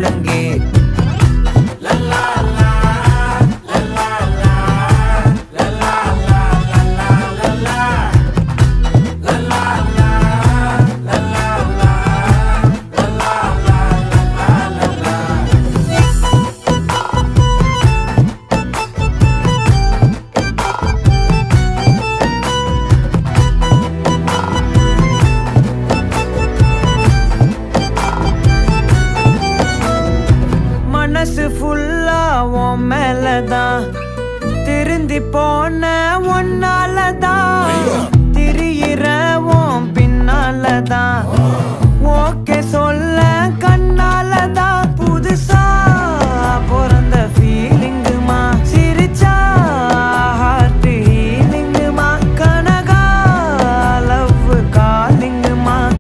முழங்கே. மனசு ஃபுல்லா உன் மேலதான், திருந்தி போன ஒன்னாலதான், திரியிற உன் பின்னாலதான், ஓகே சொல்ல கண்ணாலதான்,